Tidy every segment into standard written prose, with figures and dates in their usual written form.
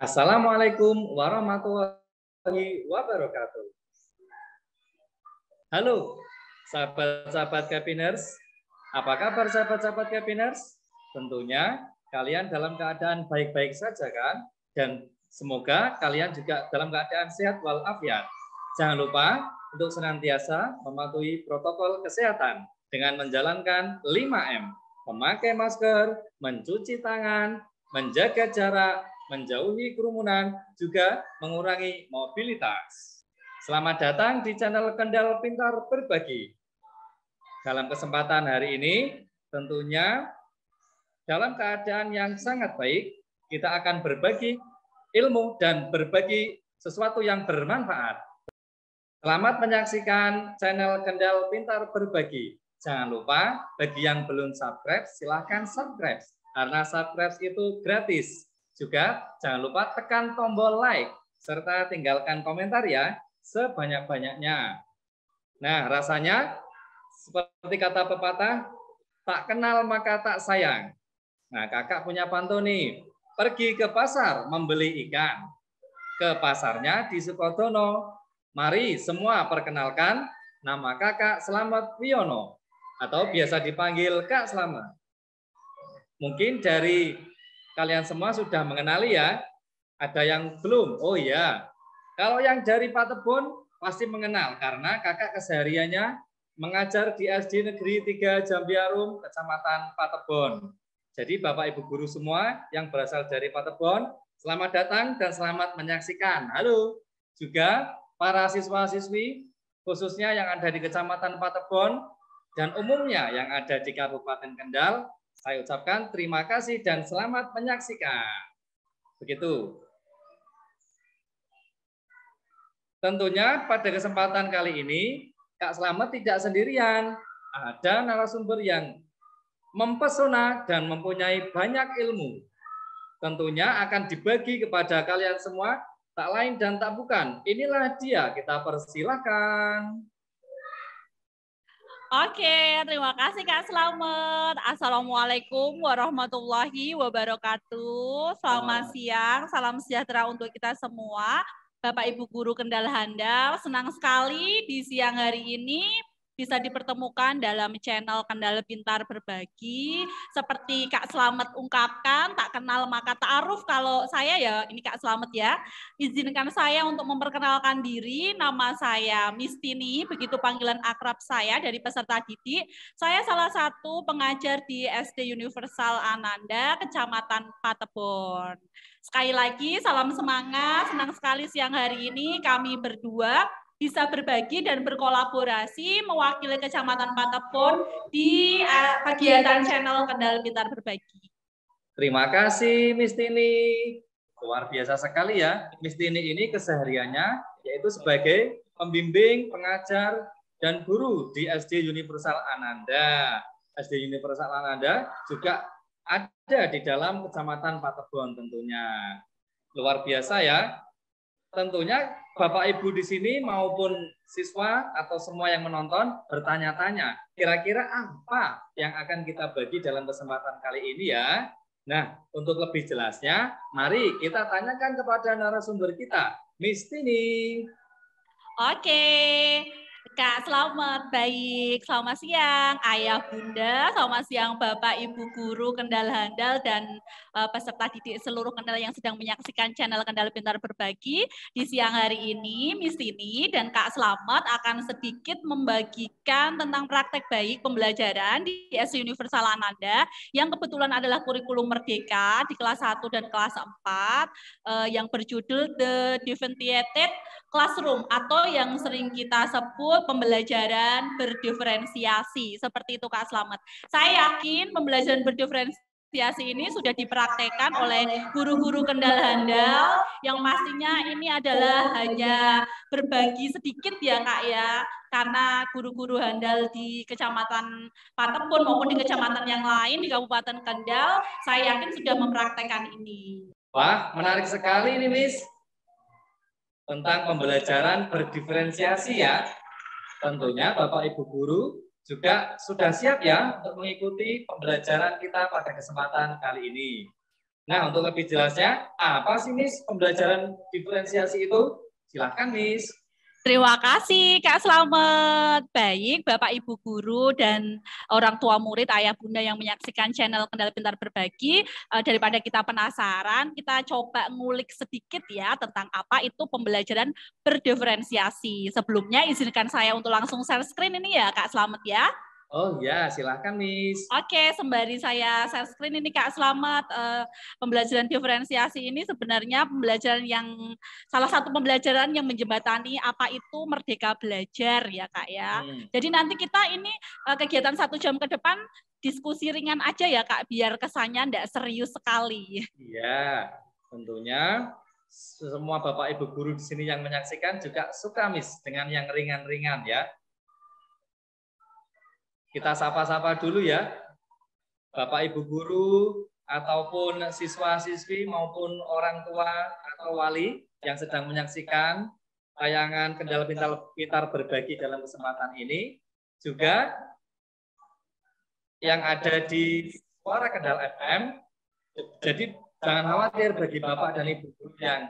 Assalamualaikum warahmatullahi wabarakatuh. Halo, sahabat-sahabat Capiners. Apa kabar sahabat-sahabat Capiners? Tentunya kalian dalam keadaan baik-baik saja kan? Dan semoga kalian juga dalam keadaan sehat walafiat. Jangan lupa untuk senantiasa mematuhi protokol kesehatan dengan menjalankan 5M. Memakai masker, mencuci tangan, menjaga jarak, menjauhi kerumunan, juga mengurangi mobilitas. Selamat datang di channel Kendal Pintar Berbagi. Dalam kesempatan hari ini, tentunya dalam keadaan yang sangat baik, kita akan berbagi ilmu dan berbagi sesuatu yang bermanfaat. Selamat menyaksikan channel Kendal Pintar Berbagi. Jangan lupa, bagi yang belum subscribe, silahkan subscribe. Karena subscribe itu gratis. Juga jangan lupa tekan tombol like, serta tinggalkan komentar ya, sebanyak-banyaknya. Nah, rasanya seperti kata pepatah, tak kenal maka tak sayang. Nah, kakak punya pantun nih, pergi ke pasar membeli ikan. Ke pasarnya di Sukodono. Mari semua perkenalkan, nama kakak Slamet Wiono, atau biasa dipanggil Kak Slamet. Mungkin dari kalian semua sudah mengenali ya, ada yang belum? Oh iya, kalau yang dari Patebon pasti mengenal, karena kakak kesehariannya mengajar di SD Negeri 3 Jambiarum, Kecamatan Patebon. Jadi Bapak Ibu guru semua yang berasal dari Patebon, selamat datang dan selamat menyaksikan. Halo, juga para siswa-siswi, khususnya yang ada di Kecamatan Patebon, dan umumnya yang ada di Kabupaten Kendal, saya ucapkan terima kasih dan selamat menyaksikan. Begitu. Tentunya pada kesempatan kali ini, Kak Slamet tidak sendirian. Ada narasumber yang mempesona dan mempunyai banyak ilmu. Tentunya akan dibagi kepada kalian semua, tak lain dan tak bukan. Inilah dia, kita persilahkan. Oke, terima kasih Kak Slamet. Assalamualaikum warahmatullahi wabarakatuh. Selamat siang, salam sejahtera untuk kita semua. Bapak Ibu Guru Kendal Handal, senang sekali di siang hari ini bisa dipertemukan dalam channel Kendal Pintar Berbagi. Seperti Kak Slamet ungkapkan, tak kenal maka ta'aruf. Kalau saya ya, ini Kak Slamet ya. Izinkan saya untuk memperkenalkan diri. Nama saya Mistini, begitu panggilan akrab saya dari peserta didik. Saya salah satu pengajar di SD Universal Ananda, Kecamatan Patebon. Sekali lagi, salam semangat. Senang sekali siang hari ini kami berdua bisa berbagi dan berkolaborasi mewakili Kecamatan Patebon di kegiatan channel Kendal Pintar Berbagi. Terima kasih Miss Tini. Luar biasa sekali ya. Miss Tini ini kesehariannya yaitu sebagai pembimbing, pengajar, dan guru di SD Universal Ananda. SD Universal Ananda juga ada di dalam Kecamatan Patebon tentunya. Luar biasa ya. Tentunya Bapak Ibu di sini maupun siswa atau semua yang menonton bertanya-tanya, kira-kira apa yang akan kita bagi dalam kesempatan kali ini ya? Nah, untuk lebih jelasnya, mari kita tanyakan kepada narasumber kita, Miss Tini. Oke, Kak, selamat baik. Selamat siang, Ayah Bunda. Selamat siang, Bapak Ibu Guru Kendal Handal dan peserta didik seluruh Kendal yang sedang menyaksikan channel Kendal Pintar Berbagi. Di siang hari ini, Miss Tini dan Kak Slamet akan sedikit membagikan tentang praktek baik pembelajaran di SD Universal Ananda yang kebetulan adalah kurikulum merdeka di kelas 1 dan kelas 4 yang berjudul The Differentiated Classroom atau yang sering kita sebut pembelajaran berdiferensiasi. Seperti itu Kak Slamet. Saya yakin pembelajaran berdiferensiasi ini sudah dipraktekkan oleh guru-guru Kendal Handal yang pastinya ini adalah hanya berbagi sedikit ya Kak ya, karena guru-guru Handal di Kecamatan Patebon maupun di kecamatan yang lain di Kabupaten Kendal, saya yakin sudah mempraktekkan ini. Wah, menarik sekali ini Miss. Tentang pembelajaran berdiferensiasi ya. Tentunya Bapak Ibu Guru juga sudah siap ya untuk mengikuti pembelajaran kita pada kesempatan kali ini. Nah, untuk lebih jelasnya, apa sih Miss pembelajaran diferensiasi itu? Silahkan Miss. Terima kasih Kak Slamet. Baik Bapak Ibu guru dan orang tua murid, ayah bunda yang menyaksikan channel Kendal Pintar Berbagi, daripada kita penasaran, kita coba ngulik sedikit ya tentang apa itu pembelajaran berdiferensiasi. Sebelumnya izinkan saya untuk langsung share screen ini ya Kak Slamet ya. Oh ya, silahkan Miss. Oke, sembari saya share screen ini Kak Slamet, pembelajaran diferensiasi ini sebenarnya pembelajaran yang salah satu pembelajaran yang menjembatani apa itu merdeka belajar ya Kak ya. Jadi nanti kita ini kegiatan 1 jam ke depan diskusi ringan aja ya Kak, biar kesannya enggak serius sekali. Iya, tentunya semua Bapak Ibu guru di sini yang menyaksikan juga suka Miss dengan yang ringan-ringan ya. Kita sapa-sapa dulu ya, Bapak Ibu guru ataupun siswa-siswi maupun orang tua atau wali yang sedang menyaksikan tayangan Kendal Pintar Berbagi dalam kesempatan ini. Juga yang ada di Suara Kendal FM. Jadi jangan khawatir bagi Bapak dan Ibu guru yang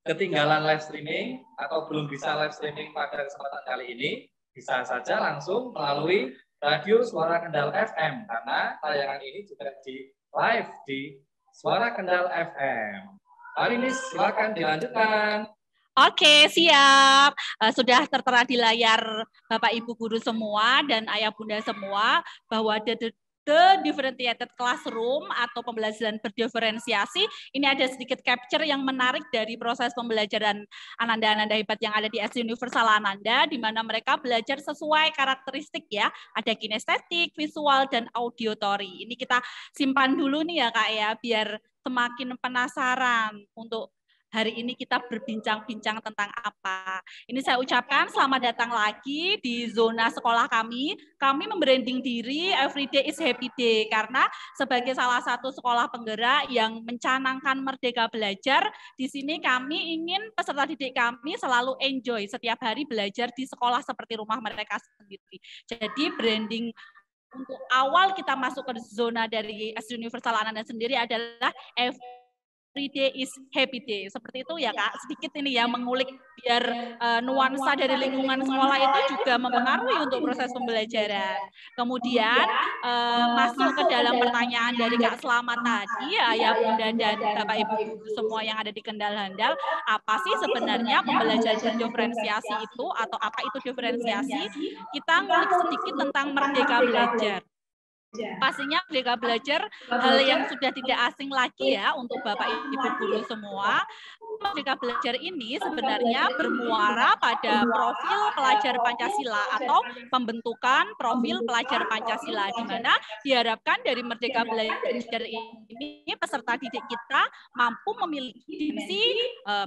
ketinggalan live streaming atau belum bisa live streaming pada kesempatan kali ini, bisa saja langsung melalui radio Suara Kendal FM, karena tayangan ini juga di live di Suara Kendal FM. Mari Miss, silakan dilanjutkan. Oke, siap. Sudah tertera di layar Bapak Ibu guru semua dan ayah bunda semua bahwa The Differentiated Classroom atau pembelajaran berdiferensiasi, ini ada sedikit capture yang menarik dari proses pembelajaran Ananda-Ananda hebat yang ada di SD Universal Ananda, di mana mereka belajar sesuai karakteristik ya, ada kinestetik, visual, dan auditory. Ini kita simpan dulu nih ya Kak ya, biar semakin penasaran untuk hari ini kita berbincang-bincang tentang apa. Ini saya ucapkan selamat datang lagi di zona sekolah kami. Kami membranding diri Everyday is Happy Day karena sebagai salah satu sekolah penggerak yang mencanangkan merdeka belajar, di sini kami ingin peserta didik kami selalu enjoy setiap hari belajar di sekolah seperti rumah mereka sendiri. Jadi branding untuk awal kita masuk ke zona dari SD Universal Ananda sendiri adalah Everyday is Happy Day. Seperti itu ya Kak, sedikit ini ya mengulik biar nuansa dari lingkungan sekolah itu juga mempengaruhi untuk proses pembelajaran. Kemudian masuk ke dalam pertanyaan dari Kak Slamet tadi, ayah bunda dan Bapak Ibu guru semua yang ada di Kendal Handal, apa sih sebenarnya pembelajaran berdiferensiasi itu atau apa itu diferensiasi? Kita ngulik sedikit tentang merdeka belajar. Pastinya merdeka belajar hal yang sudah tidak asing lagi ya untuk Bapak Ibu guru semua. Merdeka belajar ini sebenarnya bermuara pada profil pelajar Pancasila atau pembentukan profil pelajar Pancasila, di mana diharapkan dari merdeka belajar ini peserta didik kita mampu memiliki dimensi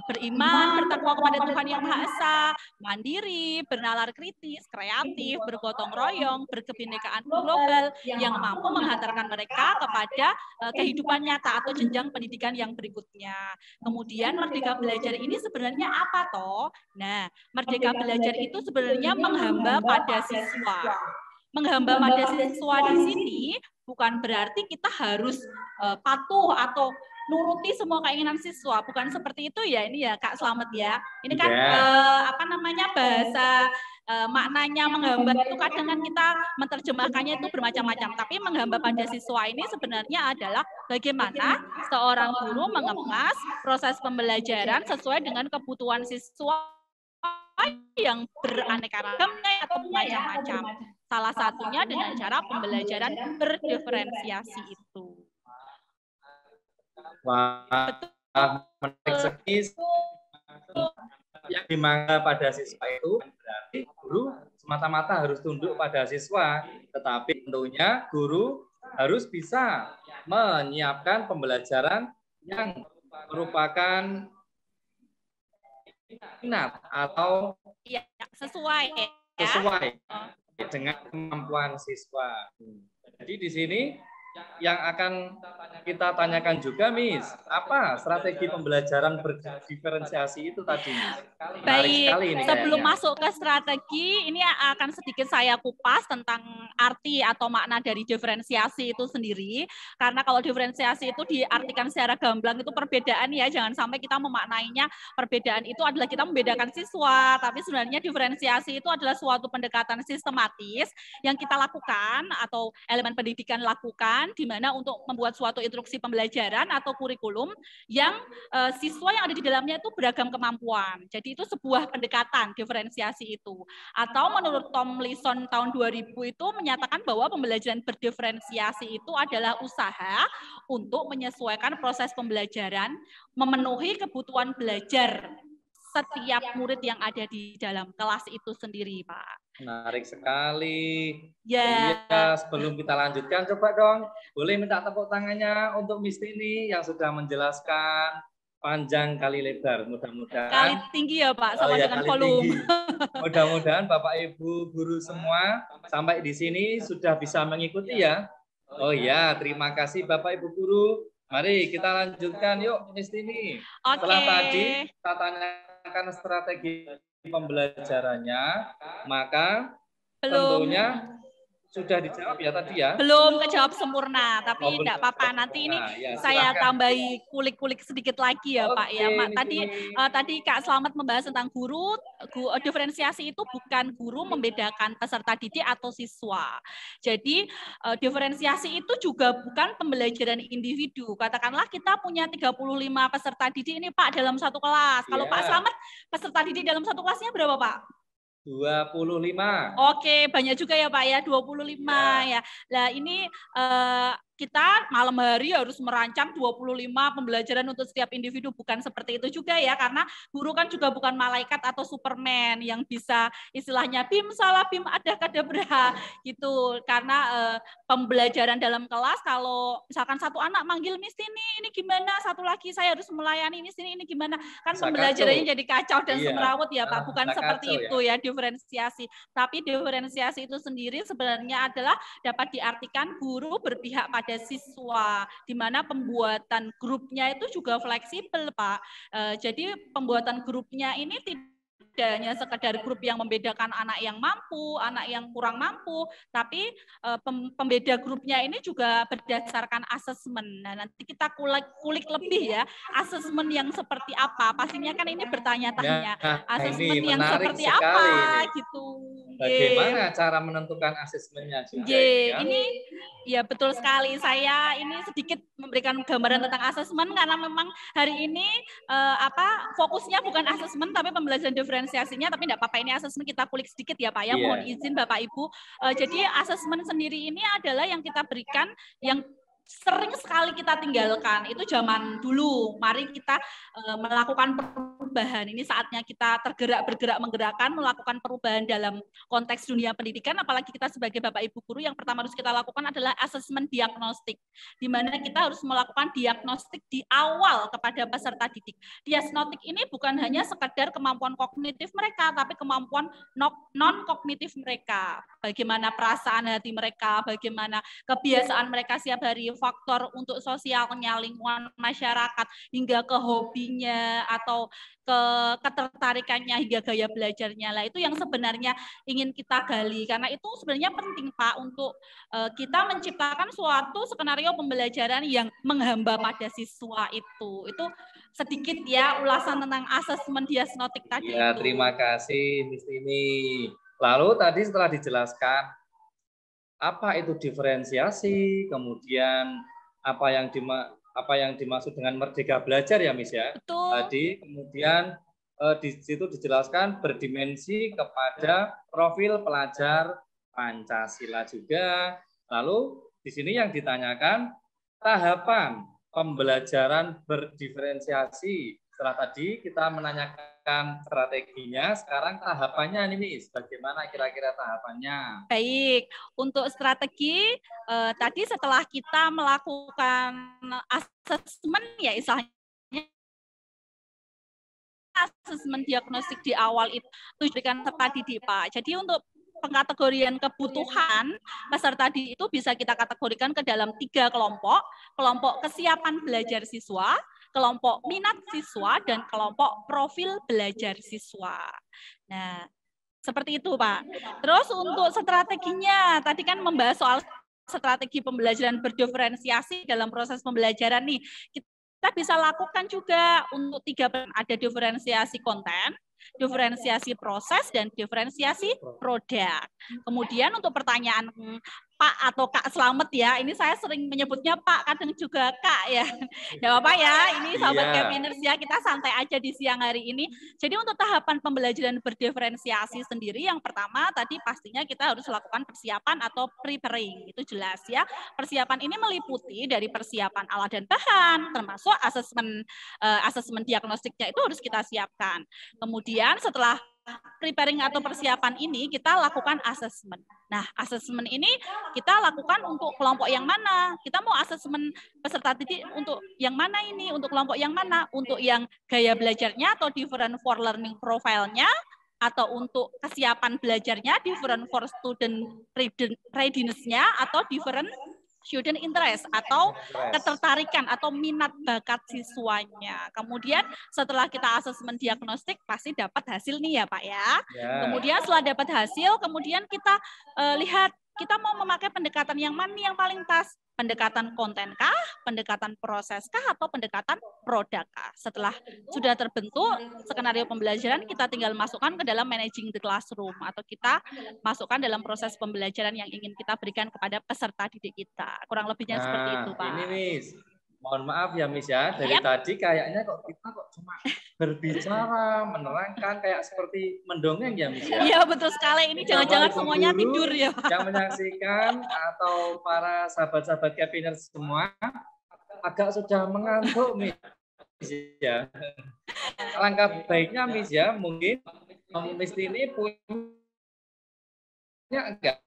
beriman, bertakwa kepada Tuhan Yang Maha Esa, mandiri, bernalar kritis, kreatif, bergotong royong, berkebinekaan global yang mampu menghantarkan mereka kepada kehidupan nyata atau jenjang pendidikan yang berikutnya. Kemudian merdeka belajar ini sebenarnya apa toh? Nah, merdeka belajar itu sebenarnya menghamba pada siswa. Menghamba pada siswa di sini bukan berarti kita harus patuh atau nuruti semua keinginan siswa, bukan seperti itu ya ini ya Kak Slamet ya. Ini kan apa namanya bahasa maknanya menghamba itu kadang kan kita menerjemahkannya itu bermacam-macam, tapi menghamba pada siswa ini sebenarnya adalah bagaimana seorang guru mengemas proses pembelajaran sesuai dengan kebutuhan siswa yang beraneka ragam atau macam-macam. Salah satunya dengan cara pembelajaran berdiferensiasi itu. Wah, menarik sekali. Yang dimangga pada siswa itu berarti guru semata-mata harus tunduk pada siswa, tetapi tentunya guru harus bisa menyiapkan pembelajaran yang merupakan minat atau sesuai dengan kemampuan siswa. Jadi di sini yang akan kita tanyakan juga, Miss, apa strategi pembelajaran berdiferensiasi itu tadi, Miss? Menarik sekali ini sebelum kayaknya. masuk ke strategi, ini akan sedikit saya kupas tentang arti atau makna dari diferensiasi itu sendiri. Karena kalau diferensiasi itu diartikan secara gamblang itu perbedaan ya, jangan sampai kita memaknainya perbedaan itu adalah kita membedakan siswa, tapi sebenarnya diferensiasi itu adalah suatu pendekatan sistematis yang kita lakukan atau elemen pendidikan lakukan di mana untuk membuat suatu instruksi pembelajaran atau kurikulum yang siswa yang ada di dalamnya itu beragam kemampuan. Jadi itu sebuah pendekatan diferensiasi itu. Atau menurut Tomlinson tahun 2000 itu menyatakan bahwa pembelajaran berdiferensiasi itu adalah usaha untuk menyesuaikan proses pembelajaran memenuhi kebutuhan belajar setiap murid yang ada di dalam kelas itu sendiri, Pak. Menarik sekali. Ya. Iya, sebelum kita lanjutkan, coba dong, boleh minta tepuk tangannya untuk Miss Tini yang sudah menjelaskan panjang kali lebar. Mudah-mudahan. Kali tinggi ya, Pak, sama dengan volume. Mudah-mudahan Bapak Ibu guru semua sampai di sini sudah bisa mengikuti ya. Oh ya, terima kasih Bapak Ibu guru. Mari kita lanjutkan yuk, Miss Tini. Setelah tadi kita tanyakan strategi pembelajarannya, maka tentunya sudah dijawab ya tadi ya? Belum kejawab sempurna, tapi tidak apa-apa. Nanti ini ya, saya tambahi kulik-kulik sedikit lagi ya, Pak ya. Tadi Kak Slamet membahas tentang guru diferensiasi itu bukan guru membedakan peserta didik atau siswa. Jadi diferensiasi itu juga bukan pembelajaran individu. Katakanlah kita punya 35 peserta didik ini Pak dalam satu kelas. Kalau Pak Slamet peserta didik dalam satu kelasnya berapa Pak? 25. Oke, banyak juga ya Pak ya, 25 ya. Nah, ini kita malam hari harus merancang 25 pembelajaran untuk setiap individu, bukan seperti itu juga ya, karena guru kan juga bukan malaikat atau Superman yang bisa istilahnya bim salah bim ada kadabra gitu. Karena pembelajaran dalam kelas kalau misalkan satu anak manggil Miss ini gimana, satu lagi saya harus melayani Miss ini gimana, kan pembelajarannya jadi kacau dan semrawut ya Pak, bukan seperti itu ya diferensiasi. Tapi diferensiasi itu sendiri sebenarnya adalah dapat diartikan guru berpihak pada siswa, di mana pembuatan grupnya itu juga fleksibel, Pak. Jadi pembuatan grupnya ini tidak hanya sekedar grup yang membedakan anak yang mampu, anak yang kurang mampu, tapi pembeda grupnya ini juga berdasarkan asesmen. Nah, nanti kita kulik lebih ya, asesmen yang seperti apa. Pastinya kan ini bertanya-tanya, asesmen yang seperti apa ini. Gitu. Bagaimana cara menentukan asesmennya juga ini ya betul sekali. Saya ini sedikit memberikan gambaran tentang asesmen karena memang hari ini fokusnya bukan asesmen tapi pembelajaran diferensiasinya, tapi tidak apa-apa ini asesmen kita kulik sedikit ya Pak ya. Mohon izin Bapak Ibu. Jadi asesmen sendiri ini adalah yang kita berikan yang sering sekali kita tinggalkan, itu zaman dulu. Mari kita melakukan perubahan. Ini saatnya kita bergerak menggerakkan, melakukan perubahan dalam konteks dunia pendidikan, apalagi kita sebagai Bapak Ibu guru, yang pertama harus kita lakukan adalah asesmen diagnostik, di mana kita harus melakukan diagnostik di awal kepada peserta didik. Diagnostik ini bukan hanya sekedar kemampuan kognitif mereka, tapi kemampuan non-kognitif mereka. Bagaimana perasaan hati mereka, bagaimana kebiasaan mereka setiap hari, faktor untuk sosialnya, lingkungan masyarakat, hingga ke hobinya atau ke ketertarikannya hingga gaya belajarnya lah, itu yang sebenarnya ingin kita gali, karena itu sebenarnya penting Pak untuk kita menciptakan suatu skenario pembelajaran yang menghamba pada siswa itu sedikit ya ulasan tentang asesmen diagnostik tadi ya, itu. Terima kasih Miss Tini. Lalu tadi setelah dijelaskan apa itu diferensiasi, kemudian apa yang dimaksud dengan merdeka belajar ya Miss ya. Betul. Tadi kemudian di situ dijelaskan berdimensi kepada profil pelajar Pancasila juga. Lalu di sini yang ditanyakan tahapan pembelajaran berdiferensiasi. Setelah tadi kita menanyakan strateginya, sekarang tahapannya nih, bagaimana kira-kira tahapannya? Baik, untuk strategi tadi setelah kita melakukan asesmen ya istilahnya asesmen diagnostik di awal itu diberikan peserta didik Pak. Jadi untuk pengkategorian kebutuhan peserta didik itu bisa kita kategorikan ke dalam 3 kelompok. Kelompok kesiapan belajar siswa, kelompok minat siswa, dan kelompok profil belajar siswa. Nah, seperti itu, Pak. Terus untuk strateginya, tadi kan membahas soal strategi pembelajaran berdiferensiasi dalam proses pembelajaran nih. Kita bisa lakukan juga untuk 3, ada diferensiasi konten, diferensiasi proses, dan diferensiasi produk. Kemudian untuk pertanyaan Pak atau Kak Slamet ya, ini saya sering menyebutnya Pak, kadang juga Kak ya. Tidak apa-apa ya, ini sahabat Capiners ya, kita santai aja di siang hari ini. Jadi untuk tahapan pembelajaran berdiferensiasi sendiri, yang pertama tadi pastinya kita harus lakukan persiapan atau preparing, itu jelas ya. Persiapan ini meliputi dari persiapan alat dan bahan, termasuk asesmen diagnostiknya itu harus kita siapkan. Kemudian setelah preparing atau persiapan ini kita lakukan asesmen. Nah, asesmen ini kita lakukan untuk kelompok yang mana? Kita mau asesmen peserta didik untuk yang mana ini? Untuk kelompok yang mana? Untuk yang gaya belajarnya atau different for learning profile-nya, atau untuk kesiapan belajarnya, different for student readiness-nya, atau different student interest atau ketertarikan atau minat bakat siswanya. Kemudian setelah kita asesmen diagnostik pasti dapat hasil nih ya Pak ya. Kemudian setelah dapat hasil, kemudian kita lihat kita mau memakai pendekatan yang mana yang paling pas. Pendekatan konten kah, pendekatan proses kah, atau pendekatan produk kah. Setelah sudah terbentuk skenario pembelajaran, kita tinggal masukkan ke dalam managing the classroom, atau kita masukkan dalam proses pembelajaran yang ingin kita berikan kepada peserta didik kita. Kurang lebihnya seperti itu, Pak. Ini Miss, mohon maaf ya Miss ya, dari tadi kayaknya kita cuma berbicara, menerangkan kayak seperti mendongeng ya Miss ya. Iya betul sekali, ini jangan-jangan semuanya tidur ya Pak. Yang menyaksikan atau para sahabat-sahabat Capiners semua agak sudah mengantuk Miss ya. Langkah baiknya Miss ya, mungkin Miss ini punya enggak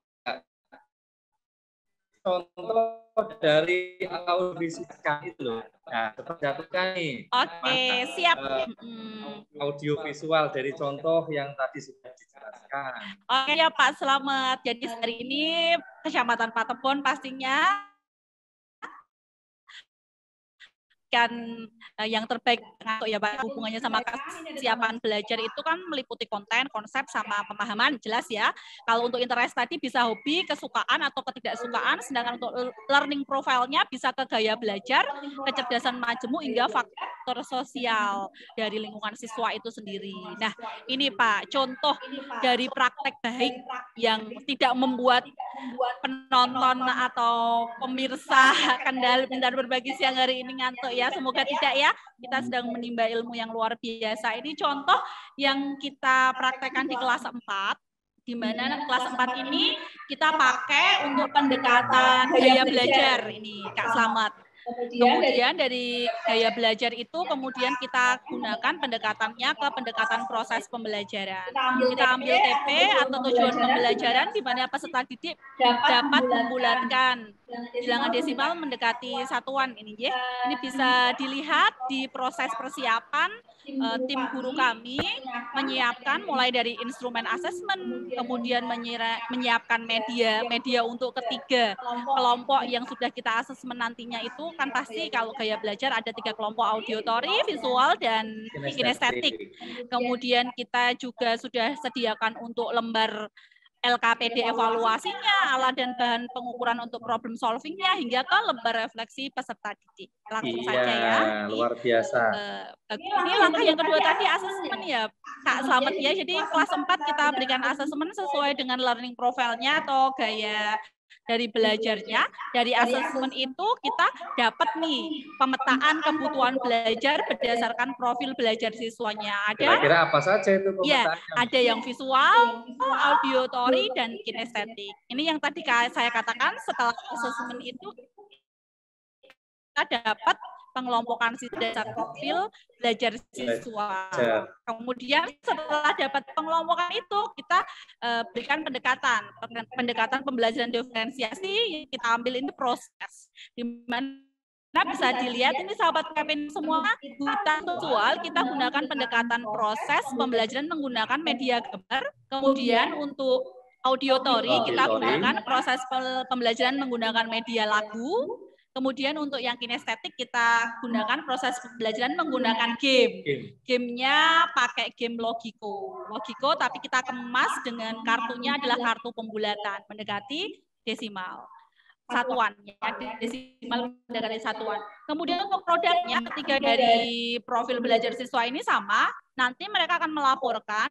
contoh dari audiovisual itu loh. Nah, satukan nih. Oke, siap. Audiovisual dari contoh yang tadi sudah dijelaskan. Oke ya Pak Slamet. Jadi hari ini Kecamatan Patebon pastinya kan yang terbaik untuk ya Pak, hubungannya sama kesiapan belajar itu kan meliputi konten, konsep, sama pemahaman, jelas ya. Kalau untuk interest tadi bisa hobi, kesukaan atau ketidaksukaan, sedangkan untuk learning profile-nya bisa ke gaya belajar, kecerdasan majemuk, hingga faktor sosial dari lingkungan siswa itu sendiri. Nah, ini Pak, contoh dari praktek baik yang tidak membuat penonton atau pemirsa Kendal Pintar Berbagi siang hari ini ngantuk ya. Semoga tidak ya, kita sedang menimba ilmu yang luar biasa. Ini contoh yang kita praktekkan di kelas 4, di mana kelas 4 ini kita pakai untuk pendekatan gaya belajar. Ini Kak Slamet. Kemudian dari gaya belajar itu kemudian kita gunakan pendekatannya ke pendekatan proses pembelajaran. Kita ambil TP atau tujuan pembelajaran di mana peserta didik dapat membulatkan bilangan desimal mendekati satuan ini ya. Ini bisa dilihat di proses persiapan tim guru kami menyiapkan mulai dari instrumen asesmen, kemudian menyiapkan media untuk ketiga kelompok yang sudah kita asesmen nantinya itu kan pasti kalau gaya belajar ada 3 kelompok, auditory, visual, dan kinestetik. Kemudian kita juga sudah sediakan untuk lembar LKPD evaluasinya, alat dan bahan pengukuran untuk problem solvingnya, hingga ke lembar refleksi peserta didik. Langsung saja ya. Luar biasa. Ini langkah yang kedua tadi asesmen ya, Kak Slamet ya. Jadi kelas 4 kita berikan asesmen sesuai dengan learning profile-nya atau gaya dari belajarnya. Dari asesmen itu kita dapat nih pemetaan kebutuhan belajar berdasarkan profil belajar siswanya. Ada kira-kira apa saja itu pemetaannya? Ya, ada yang visual, auditory, dan kinestetik. Ini yang tadi saya katakan setelah asesmen itu kita dapat pengelompokan dasar profil belajar siswa. Kemudian setelah dapat pengelompokan itu kita berikan pendekatan pembelajaran diferensiasi, kita ambil ini proses di mana bisa dilihat ini sahabat KPN semua, kita visual kita gunakan pendekatan proses pembelajaran menggunakan media gambar. Kemudian untuk Audiotori kita gunakan proses pembelajaran menggunakan media lagu. Kemudian untuk yang kinestetik kita gunakan proses pembelajaran menggunakan game. Gamenya pakai game Logiko. Logiko tapi kita kemas dengan kartunya adalah kartu pembulatan mendekati desimal. Satuan ya, desimal mendekati satuan. Kemudian untuk produknya ketiga dari profil belajar siswa ini sama. Nanti mereka akan melaporkan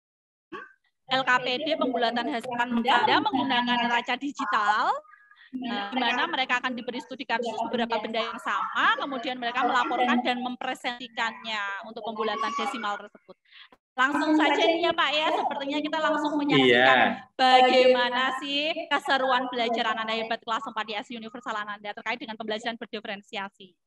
LKPD pembulatan hasil benda menggunakan neraca digital. di mana mereka akan diberi studi kasus beberapa benda yang sama, kemudian mereka melaporkan dan mempresentasikannya untuk pembulatan desimal tersebut. Langsung saja ya Pak ya, sepertinya kita langsung menyaksikan bagaimana sih keseruan belajar anak hebat kelas 4 di SI Universal Ananda terkait dengan pembelajaran berdiferensiasi.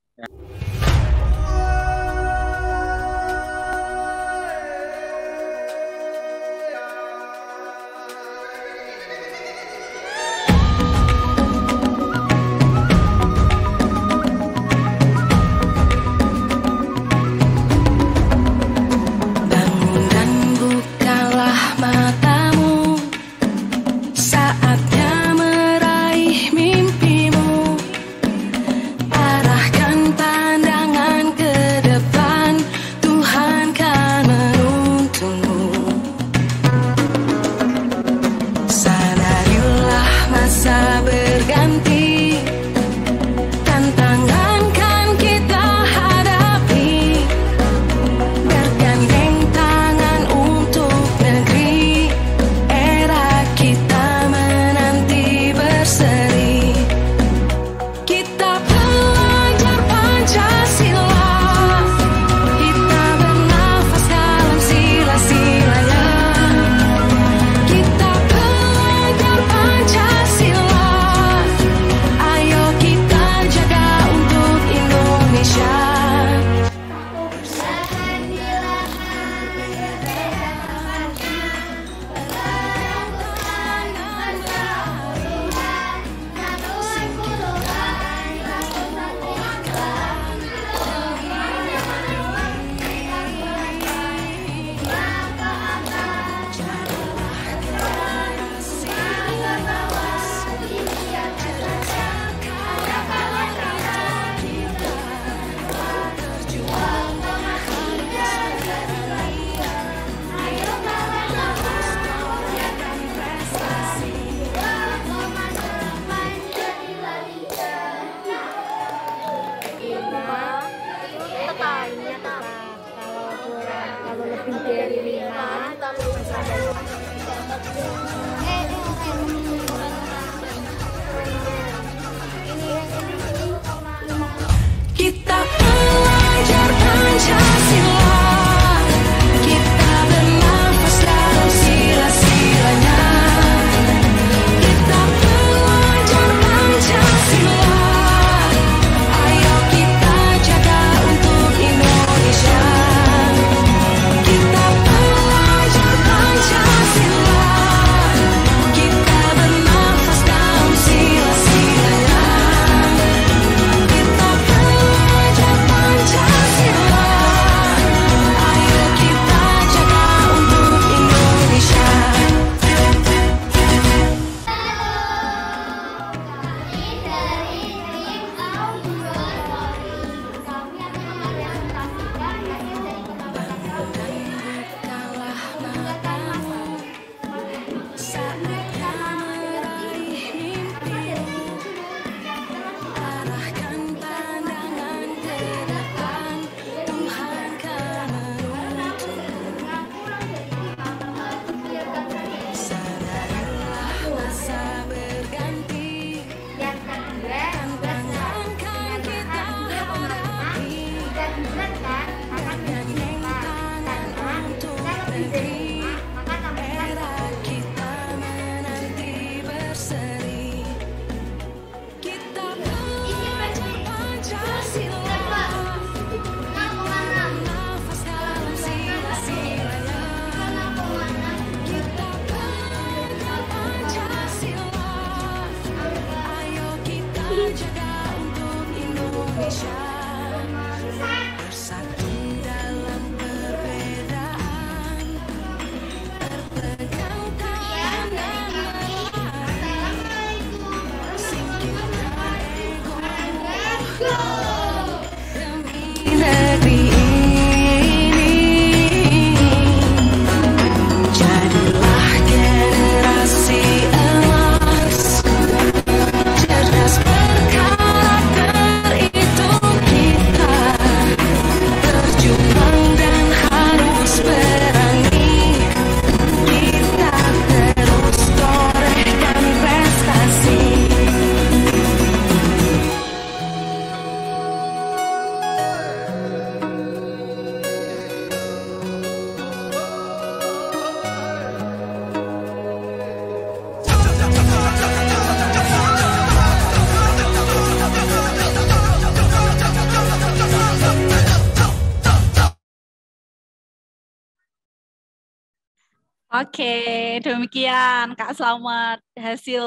Oke, demikian Kak Slamet hasil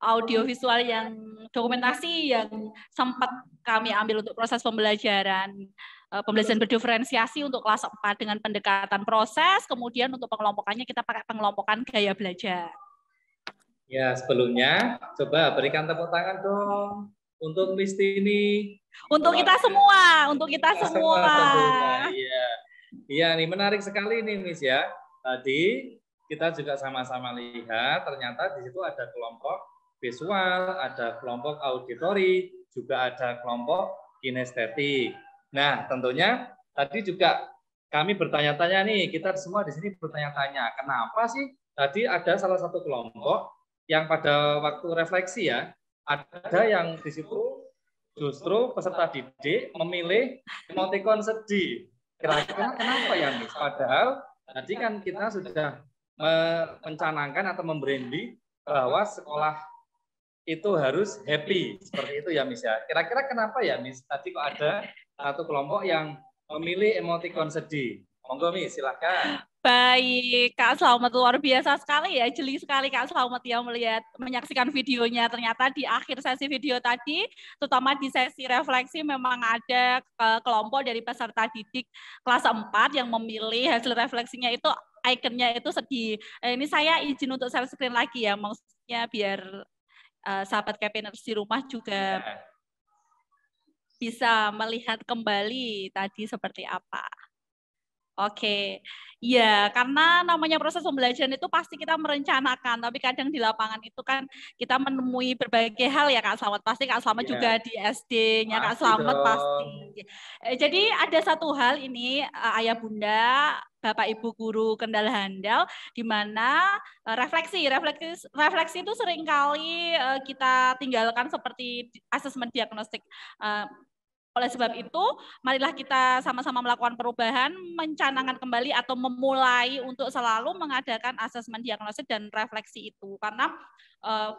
audiovisual yang dokumentasi yang sempat kami ambil untuk proses pembelajaran berdiferensiasi untuk kelas 4 dengan pendekatan proses, kemudian untuk pengelompokannya kita pakai pengelompokan gaya belajar. Ya, sebelumnya coba berikan tepuk tangan dong untuk Miss Tini. Untuk kita semua, untuk kita semua. Iya. Iya, nih menarik sekali nih Miss ya. Tadi kita juga sama-sama lihat ternyata di situ ada kelompok visual, ada kelompok auditori, juga ada kelompok kinestetik. Nah, tentunya tadi juga kami bertanya-tanya nih, kita semua di sini bertanya-tanya, kenapa sih tadi ada salah satu kelompok yang pada waktu refleksi ya, ada yang di situ justru peserta didik memilih emotikon sedih. Kira-kira kenapa ya, Miss? Padahal tadi kan kita sudah mencanangkan atau membranding bahwa sekolah itu harus happy. Seperti itu ya, Miss ya. Kira-kira kenapa ya, Miss? Tadi kok ada satu kelompok yang memilih emotikon sedih. Monggo, Miss, silakan. Baik, Kak Slamet, luar biasa sekali ya, jeli sekali Kak Slamet yang menyaksikan videonya. Ternyata di akhir sesi video tadi, terutama di sesi refleksi memang ada kelompok dari peserta didik kelas 4 yang memilih hasil refleksinya itu ikonnya itu sedih. Ini saya izin untuk share screen lagi ya, maksudnya biar sahabat Capiners di rumah juga bisa melihat kembali tadi seperti apa. Oke, ya karena namanya proses pembelajaran itu pasti kita merencanakan, tapi kadang di lapangan itu kan kita menemui berbagai hal ya Kak Slamet. Pasti Kak Slamet juga di SD-nya Kak Slamet pasti. Jadi ada satu hal ini Ayah Bunda, Bapak Ibu Guru Kendal Handal, di mana refleksi itu seringkali kita tinggalkan seperti asesmen diagnostik. Oleh sebab itu, marilah kita sama-sama melakukan perubahan, mencanangkan kembali atau memulai untuk selalu mengadakan asesmen diagnosis dan refleksi itu. Karena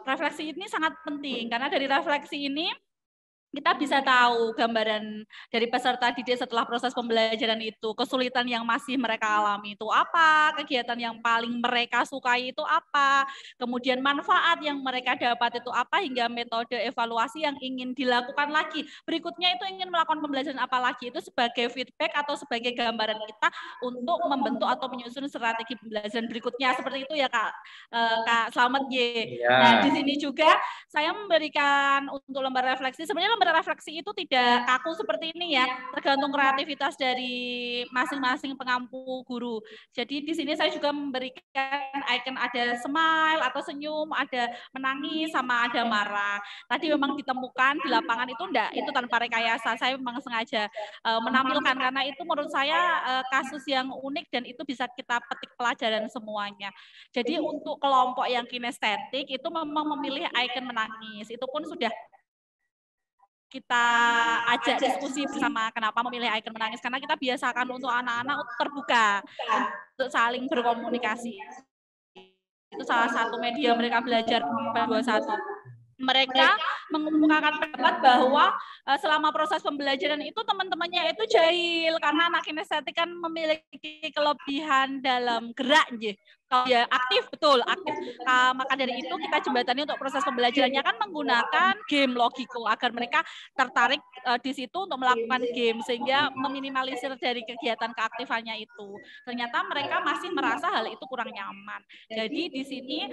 refleksi ini sangat penting, karena dari refleksi ini kita bisa tahu gambaran dari peserta didik setelah proses pembelajaran itu, kesulitan yang masih mereka alami itu apa, kegiatan yang paling mereka sukai itu apa, kemudian manfaat yang mereka dapat itu apa, hingga metode evaluasi yang ingin dilakukan lagi. Berikutnya itu ingin melakukan pembelajaran apa lagi, itu sebagai feedback atau sebagai gambaran kita untuk membentuk atau menyusun strategi pembelajaran berikutnya. Seperti itu ya Kak Slamet Y. Nah, di sini juga saya memberikan untuk lembar refleksi, sebenarnya lembar refleksi itu tidak kaku seperti ini ya, tergantung kreativitas dari masing-masing pengampu guru. Jadi di sini saya juga memberikan icon ada smile atau senyum, ada menangis, sama ada marah. Tadi memang ditemukan di lapangan itu enggak, itu tanpa rekayasa. Saya memang sengaja menampilkan karena itu menurut saya kasus yang unik dan itu bisa kita petik pelajaran semuanya. Jadi untuk kelompok yang kinestetik itu memang memilih icon menangis. Itu pun sudah kita ajak diskusi bersama kenapa memilih icon menangis, karena kita biasakan untuk anak-anak terbuka untuk saling berkomunikasi. Itu salah satu media mereka belajar P21. Mereka mengemukakan pendapat bahwa selama proses pembelajaran itu teman-temannya itu jahil karena anak kinestetik kan memiliki kelebihan dalam gerak, kalau dia aktif, betul aktif. Maka dari itu kita jembatani untuk proses pembelajarannya kan menggunakan game logiko agar mereka tertarik di situ untuk melakukan game sehingga meminimalisir dari kegiatan keaktifannya itu. Ternyata mereka masih merasa hal itu kurang nyaman. Jadi di sini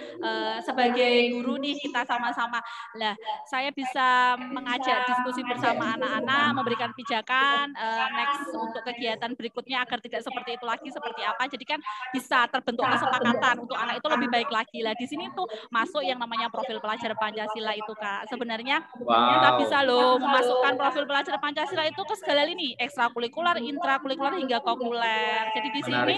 sebagai guru nih kita sama-sama, lah saya bisa mengajak diskusi bersama sama anak-anak, memberikan pijakan next untuk kegiatan berikutnya agar tidak seperti itu lagi, seperti apa. Jadi kan bisa terbentuk kesepakatan untuk anak itu lebih baik lagi lah. Di sini tuh masuk yang namanya profil pelajar Pancasila itu, Kak. Sebenarnya kita bisa loh memasukkan profil pelajar Pancasila itu ke segala lini, ekstrakurikuler, intrakurikuler hingga kokuler. Jadi di sini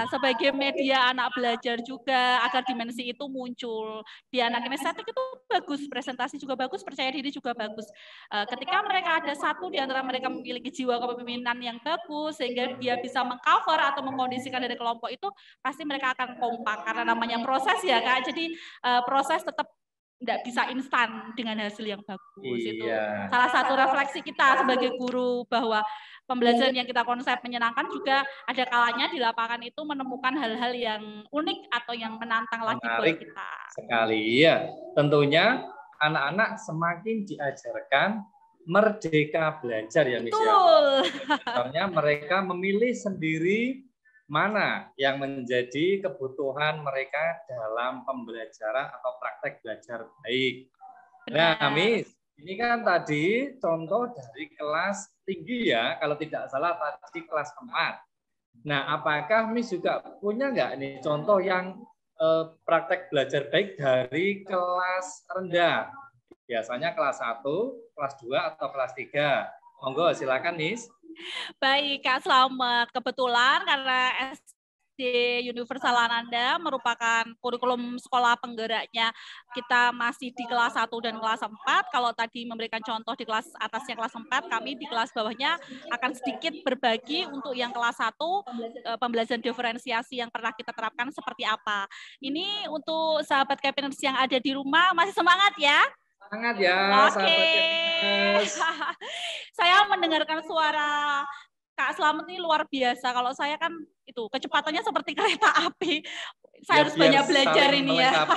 sebagai media anak belajar juga agar dimensi itu muncul. Di anak kinestetik itu bagus, presentasi juga bagus, percaya diri juga bagus. Ketika mereka ada satu di antara mereka memiliki jiwa kepemimpinan yang bagus sehingga dia bisa mengcover atau mengkondisikan dari kelompok itu, pasti mereka akan kompak karena namanya proses ya, Kak. Jadi proses tetap tidak bisa instan dengan hasil yang bagus. Itu salah satu refleksi kita sebagai guru bahwa pembelajaran yang kita konsep menyenangkan juga ada kalanya di lapangan itu menemukan hal-hal yang unik atau yang menantang lagi buat kita. Sekali, ya. Tentunya anak-anak semakin diajarkan merdeka belajar ya, Miss. Betul. Sebenarnya mereka memilih sendiri mana yang menjadi kebutuhan mereka dalam pembelajaran atau praktek belajar baik. Nah, Miss, ini kan tadi contoh dari kelas tinggi ya, kalau tidak salah tadi kelas 4. Nah, apakah Miss juga punya nggak ini contoh yang praktek belajar baik dari kelas rendah? Biasanya kelas 1, kelas 2, atau kelas 3. Monggo, silakan, Miss. Baik, Kak Slamet. Kebetulan karena SD Universal Ananda merupakan kurikulum sekolah penggeraknya, kita masih di kelas 1 dan kelas 4. Kalau tadi memberikan contoh di kelas atasnya kelas 4, kami di kelas bawahnya akan sedikit berbagi untuk yang kelas 1, pembelajaran diferensiasi yang pernah kita terapkan seperti apa. Ini untuk sahabat Capiners yang ada di rumah, masih semangat ya? Semangat ya, Oke. Saya mendengarkan suara Kak Slamet ini luar biasa. Kalau saya kan itu kecepatannya seperti kereta api. Saya harus banyak belajar ini ya.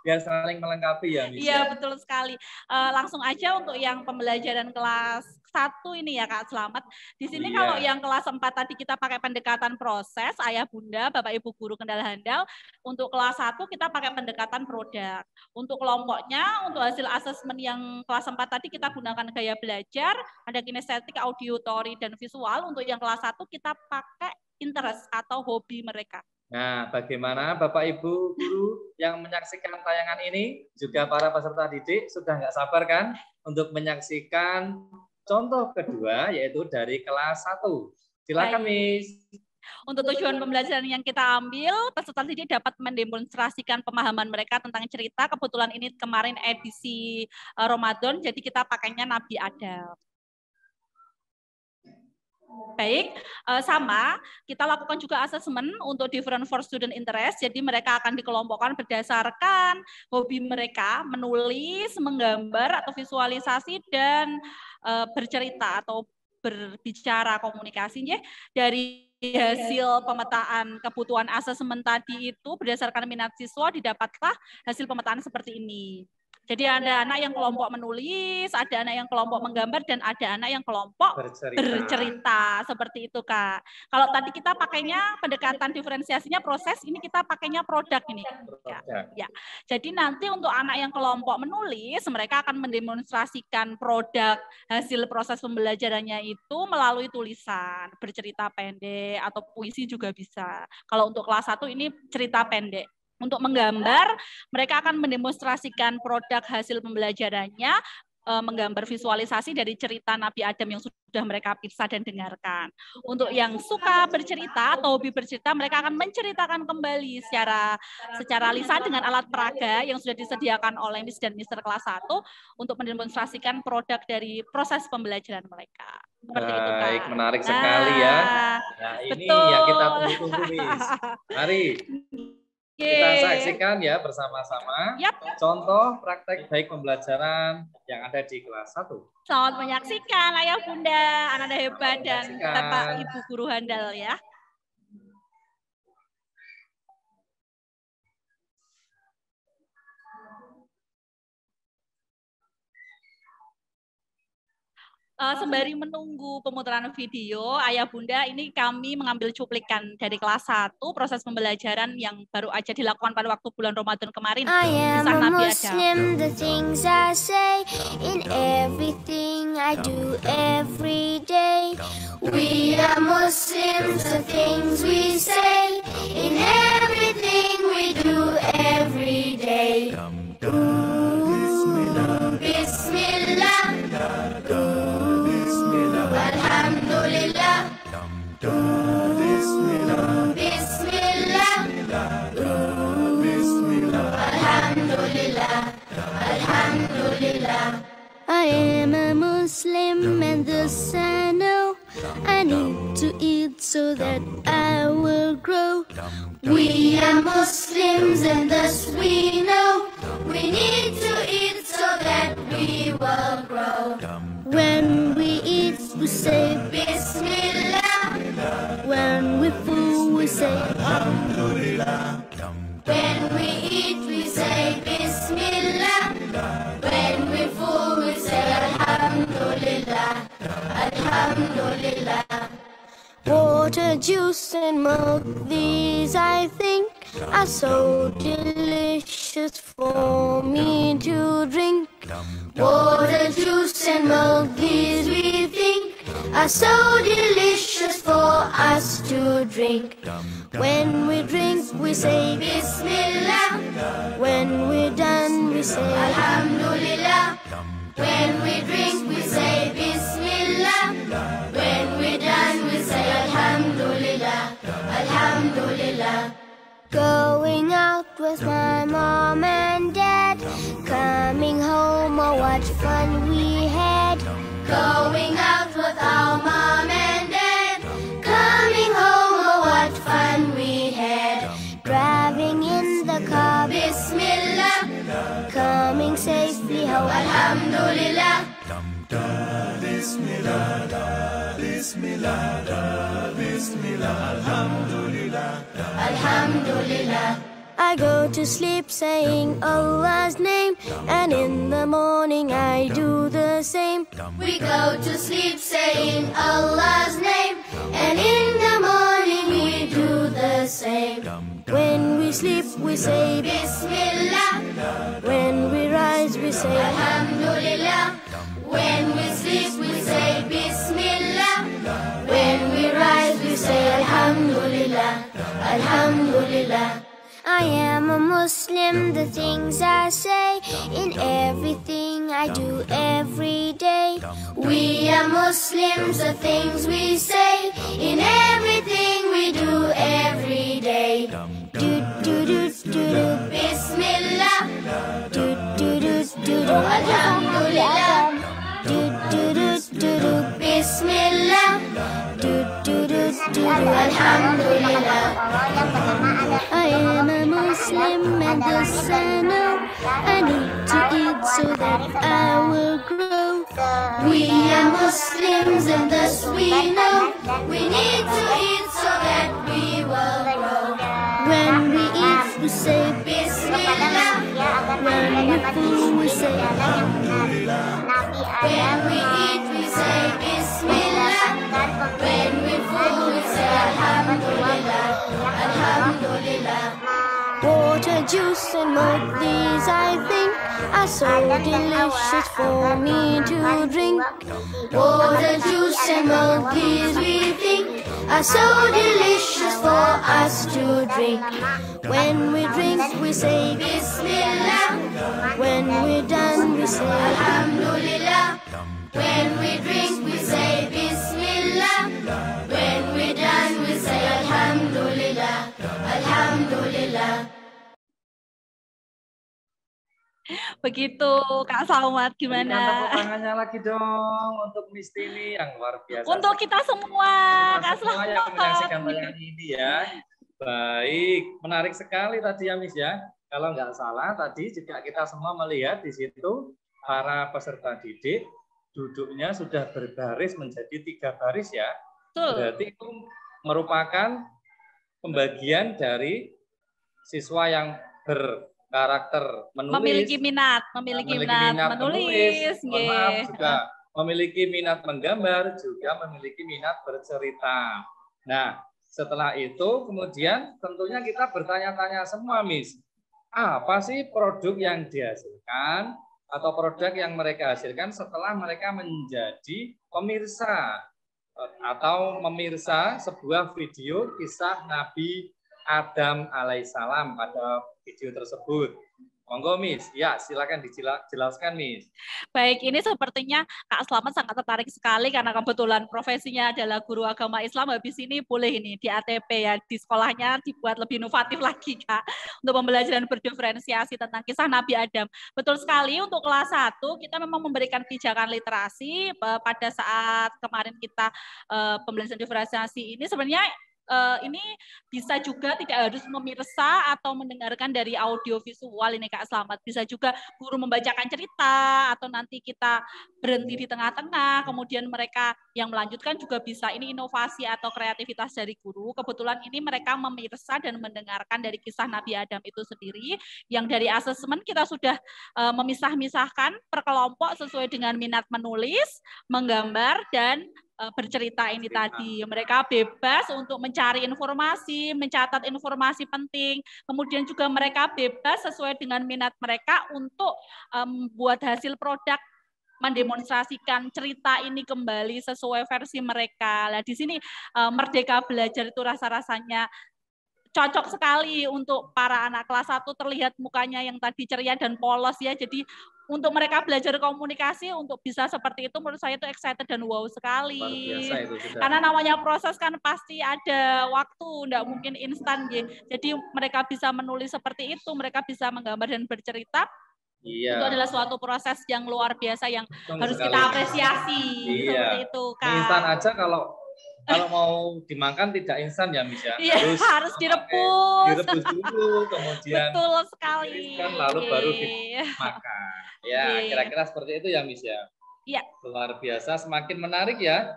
Biar saling melengkapi ya, Miss. Iya, betul sekali. Langsung aja untuk yang pembelajaran kelas 1 ini ya, Kak Slamet. Di sini kalau yang kelas 4 tadi kita pakai pendekatan proses, Ayah Bunda, Bapak Ibu Guru Kendal Handal. Untuk kelas 1 kita pakai pendekatan produk. Untuk kelompoknya, untuk hasil asesmen yang kelas 4 tadi kita gunakan gaya belajar, ada kinestetik, auditory, dan visual. Untuk yang kelas 1 kita pakai interest atau hobi mereka. Nah, bagaimana Bapak Ibu Guru yang menyaksikan tayangan ini, juga para peserta didik sudah nggak sabar kan untuk menyaksikan contoh kedua, yaitu dari kelas 1. Silakan, Miss. Untuk tujuan pembelajaran yang kita ambil, peserta didik dapat mendemonstrasikan pemahaman mereka tentang cerita. Kebetulan ini kemarin edisi Ramadan, jadi kita pakainya Nabi Adam. Baik, sama kita lakukan juga asesmen untuk different for student interest. Jadi mereka akan dikelompokkan berdasarkan hobi mereka, menulis, menggambar atau visualisasi dan bercerita atau berbicara komunikasinya. Dari hasil pemetaan kebutuhan asesmen tadi itu berdasarkan minat siswa didapatlah hasil pemetaan seperti ini. Jadi ada anak yang kelompok menulis, ada anak yang kelompok menggambar, dan ada anak yang kelompok bercerita. Seperti itu, Kak. Kalau tadi kita pakainya pendekatan diferensiasinya proses, ini kita pakainya produk ini. Ya. Jadi nanti untuk anak yang kelompok menulis, mereka akan mendemonstrasikan produk hasil proses pembelajarannya itu melalui tulisan, bercerita pendek, atau puisi juga bisa. Kalau untuk kelas 1 ini cerita pendek. Untuk menggambar, mereka akan mendemonstrasikan produk hasil pembelajarannya, menggambar visualisasi dari cerita Nabi Adam yang sudah mereka pirsa dan dengarkan. Untuk yang suka bercerita atau hobi bercerita, mereka akan menceritakan kembali secara lisan dengan alat peraga yang sudah disediakan oleh Miss dan Mister kelas 1 untuk mendemonstrasikan produk dari proses pembelajaran mereka. Seperti itu, Kak. Baik, menarik sekali ya. Nah, ini yang kita tunggu-tunggu, Miss. Mari kita saksikan ya bersama-sama contoh praktek baik pembelajaran yang ada di kelas 1. Selamat menyaksikan Ayah Bunda, anak hebat dan Bapak Ibu Guru handal ya. Sembari menunggu pemutaran video, Ayah Bunda, ini kami mengambil cuplikan dari kelas 1, proses pembelajaran yang baru aja dilakukan pada waktu bulan Ramadan kemarin. I am a Muslim, the things I say in everything I do every day. We are Muslims, the things we say, in everything we do every day. Ooh, Bismillah, ooh, Alhamdulillah, ooh, Bismillah, ooh, Alhamdulillah, Alhamdulillah. I am a Muslim and thus I know I need to eat so that I will grow. We are Muslims and thus we know we need to eat so that we will grow. When we eat we say Bismillah. When we full we say Alhamdulillah. When we eat we say Bismillah. When we full we say Alhamdulillah. Alhamdulillah. Water, juice and milk, these I think are so delicious for me to drink. Water, juice and milk, these we think are so delicious for us to drink. When we drink we say Bismillah. When we're done we say Alhamdulillah. When we drink we say Bismillah. When we're done we say Alhamdulillah. Alhamdulillah. Going out with my mom and dad, coming home, oh what fun we had. Going out with our mom and dad, coming home, oh what fun we had. Driving in the car, Bismillah, coming safely home, Alhamdulillah. Bismillah, Bismillah, Bismillah, Alhamdulillah, Alhamdulillah. I go to sleep saying Allah's name, and in the morning I do the same. We go to sleep saying Allah's name, and in the morning we do the same. When we sleep we say Bismillah. When we rise we say Alhamdulillah. When we sleep we say Bismillah. When we rise we say Alhamdulillah. Alhamdulillah. I am a Muslim, the things I say, in everything I do every day. We are Muslims, the things we say, in everything we do every day. Do do do do do, Bismillah. Do do do do do, Alhamdulillah. Do do do do do, Bismillah. Do do do do do, Alhamdulillah. I am a Muslim and thus I know I need to eat so that I will grow. We are Muslims and thus we know we need to eat so that we will grow. When we eat we say Bismillah. When we fool we say Alhamdulillah. When we eat we say Bismillah. When we fool we say Alhamdulillah. Alhamdulillah. Water, juice and milk, these I think are so delicious for me to drink. Water, juice and milk, these we think are so delicious for us to drink. When we drink we say Bismillah. When we're done we say Alhamdulillah. When we drink we say Bismillah. When we're done we say Alhamdulillah. Alhamdulillah. Begitu Kak Salmat, gimana? Tepuk tangannya lagi dong untuk Miss Tini yang luar biasa. Untuk kita semua, Kak semua yang menyaksikan tayangan ini ya. Baik, menarik sekali tadi ya Miss ya. Kalau nggak salah tadi juga kita semua melihat di situ para peserta didik duduknya sudah berbaris menjadi 3 baris ya. Betul. Berarti itu merupakan pembagian dari siswa yang berkarakter menulis, memiliki minat menulis, mohon maaf, juga memiliki minat menggambar, juga memiliki minat bercerita. Nah, setelah itu kemudian tentunya kita bertanya-tanya semua, Miss. Apa sih produk yang dihasilkan atau produk yang mereka hasilkan setelah mereka menjadi pemirsa atau memirsa sebuah video kisah Nabi Adam alaihissalam pada video tersebut. Monggo Miss, ya silakan dijelaskan Miss. Baik, ini sepertinya Kak Slamet sangat tertarik sekali karena kebetulan profesinya adalah guru agama Islam. Habis ini boleh ini di ATP ya, di sekolahnya dibuat lebih inovatif lagi Kak, untuk pembelajaran berdiferensiasi tentang kisah Nabi Adam. Betul sekali, untuk kelas 1 kita memang memberikan pijakan literasi pada saat kemarin kita pembelajaran diferensiasi ini sebenarnya ini bisa juga tidak harus memirsa atau mendengarkan dari audio visual ini Kak Slamet. Bisa juga guru membacakan cerita atau nanti kita berhenti di tengah-tengah, kemudian mereka yang melanjutkan juga bisa. Ini inovasi atau kreativitas dari guru. Kebetulan ini mereka memirsa dan mendengarkan dari kisah Nabi Adam itu sendiri, yang dari asesmen kita sudah memisah-misahkan per kelompok sesuai dengan minat menulis, menggambar, dan bercerita ini tadi. Mereka bebas untuk mencari informasi, mencatat informasi penting, kemudian juga mereka bebas sesuai dengan minat mereka untuk membuat hasil produk, mendemonstrasikan cerita ini kembali sesuai versi mereka. Nah, di sini Merdeka Belajar itu rasa-rasanya cocok sekali untuk para anak kelas 1, terlihat mukanya yang tadi ceria dan polos ya. Jadi untuk mereka belajar komunikasi untuk bisa seperti itu menurut saya itu excited dan wow sekali. Luar biasa itu sudah. Karena namanya proses kan pasti ada waktu, enggak mungkin instan ya. Jadi mereka bisa menulis seperti itu, mereka bisa menggambar dan bercerita. Iya. Itu adalah suatu proses yang luar biasa yang harus kita apresiasi. Seperti itu Kak. Instan aja kalau mau dimakan tidak instan ya Miss ya. Iya, harus direbus. Direbus dulu, kemudian betul sekali. Lalu baru dimakan. Ya, kira-kira seperti itu ya Miss ya. Iya. Luar biasa, semakin menarik ya.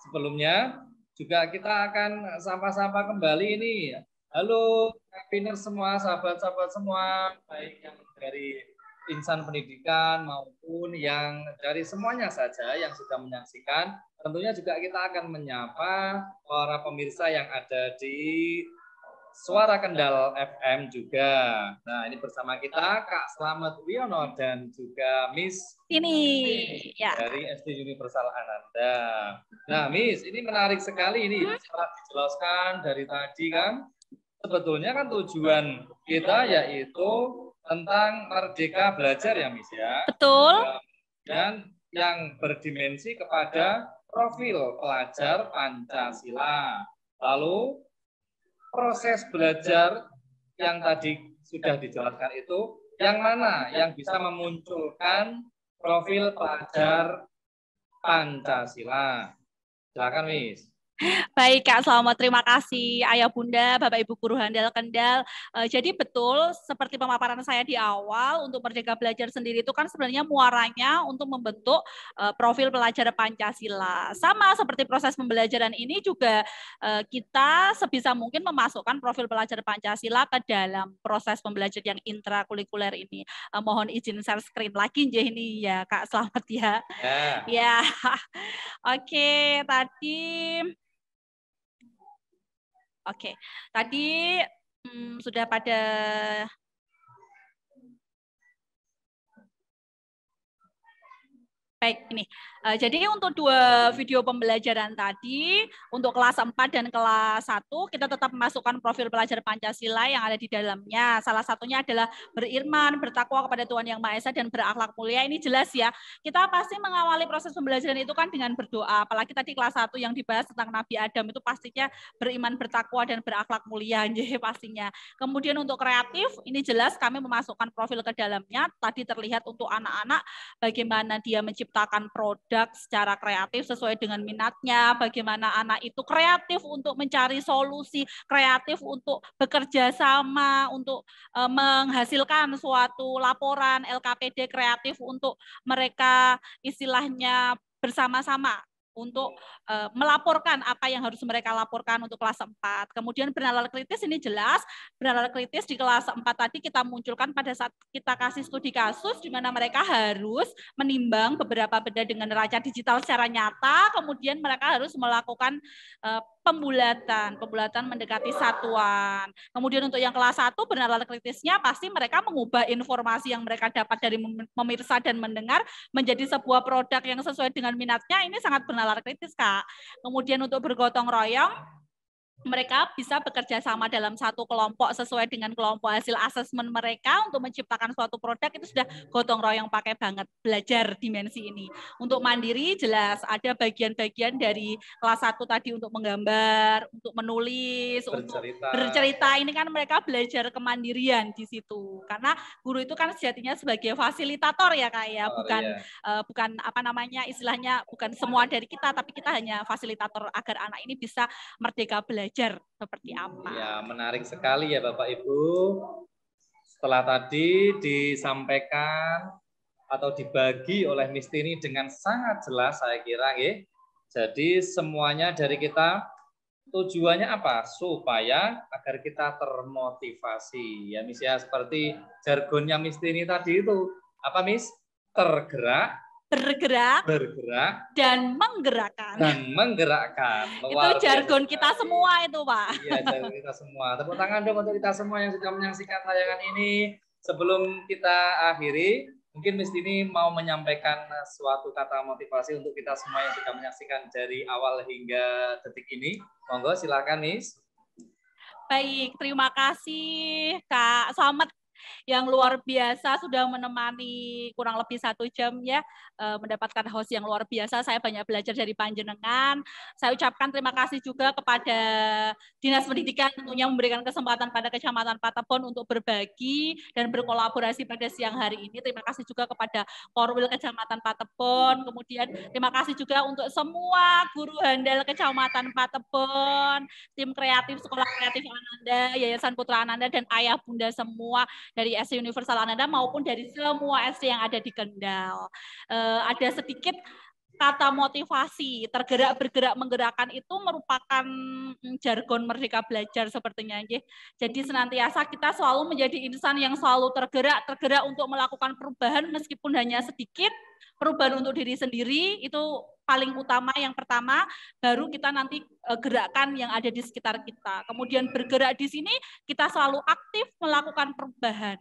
Sebelumnya juga kita akan sapa-sapa kembali ini. Halo, Kapiner semua, sahabat-sahabat semua, baik yang dari insan pendidikan maupun yang dari semuanya saja yang sudah menyaksikan. Tentunya juga kita akan menyapa para pemirsa yang ada di Suara Kendal FM juga. Nah, ini bersama kita Kak Slamet Wiono dan juga Miss ini ya dari SD Universal Ananda. Nah, Miss, ini menarik sekali ini setelah dijelaskan dari tadi kan. Sebetulnya kan tujuan kita yaitu tentang merdeka belajar ya, Miss ya. Betul. Dan yang berdimensi kepada profil pelajar Pancasila. Lalu proses belajar yang tadi sudah dijelaskan itu, yang mana yang bisa memunculkan profil pelajar Pancasila? Silakan, Miss. Baik Kak, selamat, terima kasih Ayah Bunda, Bapak Ibu Guru Handal Kendal. Jadi betul seperti pemaparan saya di awal, untuk Merdeka Belajar sendiri itu kan sebenarnya muaranya untuk membentuk profil pelajar Pancasila. Sama seperti proses pembelajaran ini juga kita sebisa mungkin memasukkan profil pelajar Pancasila ke dalam proses pembelajaran yang intrakurikuler ini. Mohon izin share screen lagi ini ya Kak, selamat ya. Ya. Oke, tadi sudah pada baik ini. Jadi untuk 2 video pembelajaran tadi, untuk kelas 4 dan kelas 1, kita tetap memasukkan profil pelajar Pancasila yang ada di dalamnya. Salah satunya adalah beriman, bertakwa kepada Tuhan Yang Maha Esa, dan berakhlak mulia. Ini jelas ya. Kita pasti mengawali proses pembelajaran itu kan dengan berdoa. Apalagi tadi kelas 1 yang dibahas tentang Nabi Adam itu pastinya beriman, bertakwa, dan berakhlak mulia. Pastinya. Kemudian untuk kreatif, ini jelas kami memasukkan profil ke dalamnya. Tadi terlihat untuk anak-anak bagaimana dia menciptakan produk secara kreatif sesuai dengan minatnya, bagaimana anak itu kreatif untuk mencari solusi, kreatif untuk bekerja sama, untuk menghasilkan suatu laporan LKPD, kreatif untuk mereka istilahnya bersama-sama untuk melaporkan apa yang harus mereka laporkan untuk kelas 4. Kemudian bernalar kritis ini jelas, bernalar kritis di kelas 4 tadi kita munculkan pada saat kita kasih studi kasus di mana mereka harus menimbang beberapa benda dengan neraca digital secara nyata, kemudian mereka harus melakukan pembulatan mendekati satuan. Kemudian untuk yang kelas 1 bernalar kritisnya pasti mereka mengubah informasi yang mereka dapat dari memirsa dan mendengar menjadi sebuah produk yang sesuai dengan minatnya, ini sangat bernalar kritis, Kak. Kemudian untuk bergotong royong, mereka bisa bekerja sama dalam satu kelompok sesuai dengan kelompok hasil asesmen mereka untuk menciptakan suatu produk, itu sudah gotong royong pakai banget belajar dimensi ini. Untuk mandiri jelas ada bagian-bagian dari kelas 1 tadi untuk menggambar, untuk menulis, untuk bercerita. Ini kan mereka belajar kemandirian di situ. Karena guru itu kan sejatinya sebagai fasilitator ya Kak ya, bukan apa namanya istilahnya bukan semua dari kita, tapi kita hanya fasilitator agar anak ini bisa merdeka belajar seperti apa. Ya, menarik sekali ya Bapak Ibu. Setelah tadi disampaikan atau dibagi oleh Miss Tini dengan sangat jelas saya kira ya. Jadi semuanya dari kita tujuannya apa? Supaya agar kita termotivasi. Ya Miss ya, seperti jargonnya Miss Tini tadi itu. Apa Miss? Bergerak dan menggerakkan. Itu jargon kita semua itu, Pak. Iya, jargon kita semua. Tepuk tangan dong untuk kita semua yang sudah menyaksikan tayangan ini. Sebelum kita akhiri, mungkin Miss Tini mau menyampaikan suatu kata motivasi untuk kita semua yang sudah menyaksikan dari awal hingga detik ini. Monggo, silakan Miss. Baik, terima kasih Kak Slamet yang luar biasa sudah menemani kurang lebih 1 jam ya, mendapatkan host yang luar biasa. Saya banyak belajar dari panjenengan. Saya ucapkan terima kasih juga kepada Dinas Pendidikan tentunya memberikan kesempatan pada Kecamatan Patebon untuk berbagi dan berkolaborasi pada siang hari ini. Terima kasih juga kepada Korwil Kecamatan Patebon. Kemudian terima kasih juga untuk semua guru handal Kecamatan Patebon, tim kreatif Sekolah Kreatif Ananda, Yayasan Putra Ananda, dan ayah bunda semua dari SD Universal Ananda maupun dari semua SD yang ada di Kendal. Ada sedikit kata motivasi, tergerak, bergerak, menggerakkan itu merupakan jargon Merdeka Belajar sepertinya. Jadi senantiasa kita selalu menjadi insan yang selalu tergerak untuk melakukan perubahan meskipun hanya sedikit. Perubahan untuk diri sendiri itu paling utama, yang pertama, baru kita nanti gerakan yang ada di sekitar kita. Kemudian bergerak di sini kita selalu aktif melakukan perubahan.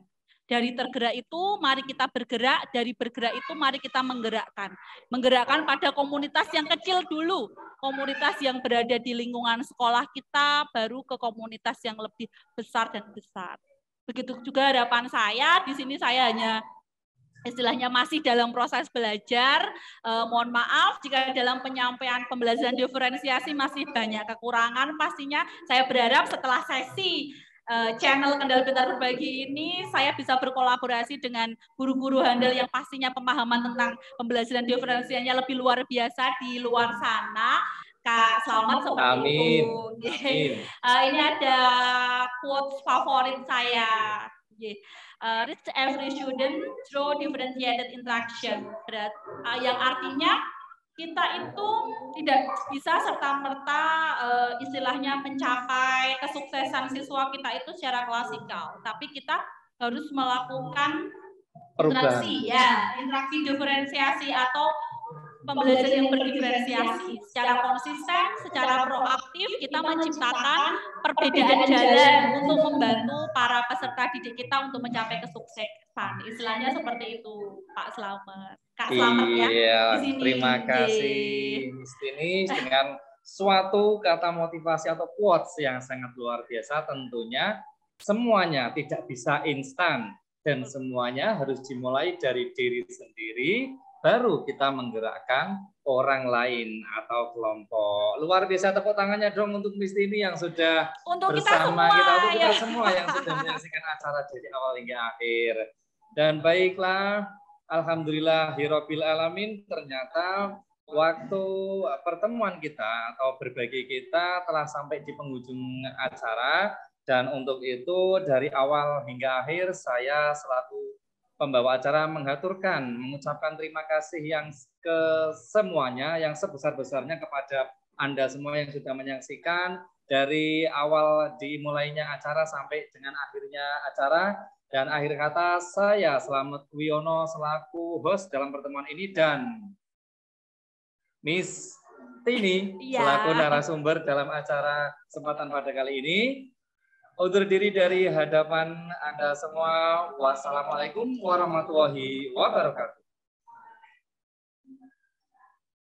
Dari tergerak itu mari kita bergerak, dari bergerak itu mari kita menggerakkan. Menggerakkan pada komunitas yang kecil dulu, komunitas yang berada di lingkungan sekolah kita, baru ke komunitas yang lebih besar dan besar. Begitu juga harapan saya, di sini saya hanya istilahnya masih dalam proses belajar. Mohon maaf jika dalam penyampaian pembelajaran diferensiasi masih banyak kekurangan. Pastinya saya berharap setelah sesi channel Kendal Pintar Berbagi ini saya bisa berkolaborasi dengan guru-guru handal yang pastinya pemahaman tentang pembelajaran diferensiasinya lebih luar biasa di luar sana. Kak Slamet seperti itu. Ini ada quotes favorit saya. Reach every student through differentiated interaction. Yang artinya kita itu tidak bisa serta-merta istilahnya mencapai kesuksesan siswa kita itu secara klasikal, tapi kita harus melakukan interaksi diferensiasi atau pembelajaran yang berdiferensiasi secara konsisten, secara proaktif. Kita menciptakan perbedaan jalan untuk membantu para peserta didik kita untuk mencapai kesuksesan. Istilahnya seperti itu, Pak Slamet. Kak Slamet ya. Iya, terima kasih Miss Tini dengan suatu kata motivasi atau quotes yang sangat luar biasa. Tentunya semuanya tidak bisa instan dan semuanya harus dimulai dari diri sendiri, baru kita menggerakkan orang lain atau kelompok. Luar biasa, tepuk tangannya dong untuk Miss Tini yang sudah untuk bersama kita, untuk kita semua yang sudah menyaksikan acara dari awal hingga akhir. Dan baiklah, alhamdulillah hirobbil alamin, ternyata waktu pertemuan kita atau berbagi kita telah sampai di penghujung acara. Dan untuk itu dari awal hingga akhir saya selaku pembawa acara mengucapkan terima kasih yang ke semuanya, yang sebesar-besarnya kepada Anda semua yang sudah menyaksikan dari awal dimulainya acara sampai dengan akhirnya acara. Dan akhir kata saya Slamet Wiono selaku host dalam pertemuan ini dan Miss Tini selaku narasumber dalam acara kesempatan pada kali ini. Undur diri dari hadapan Anda semua. Wassalamualaikum warahmatullahi wabarakatuh.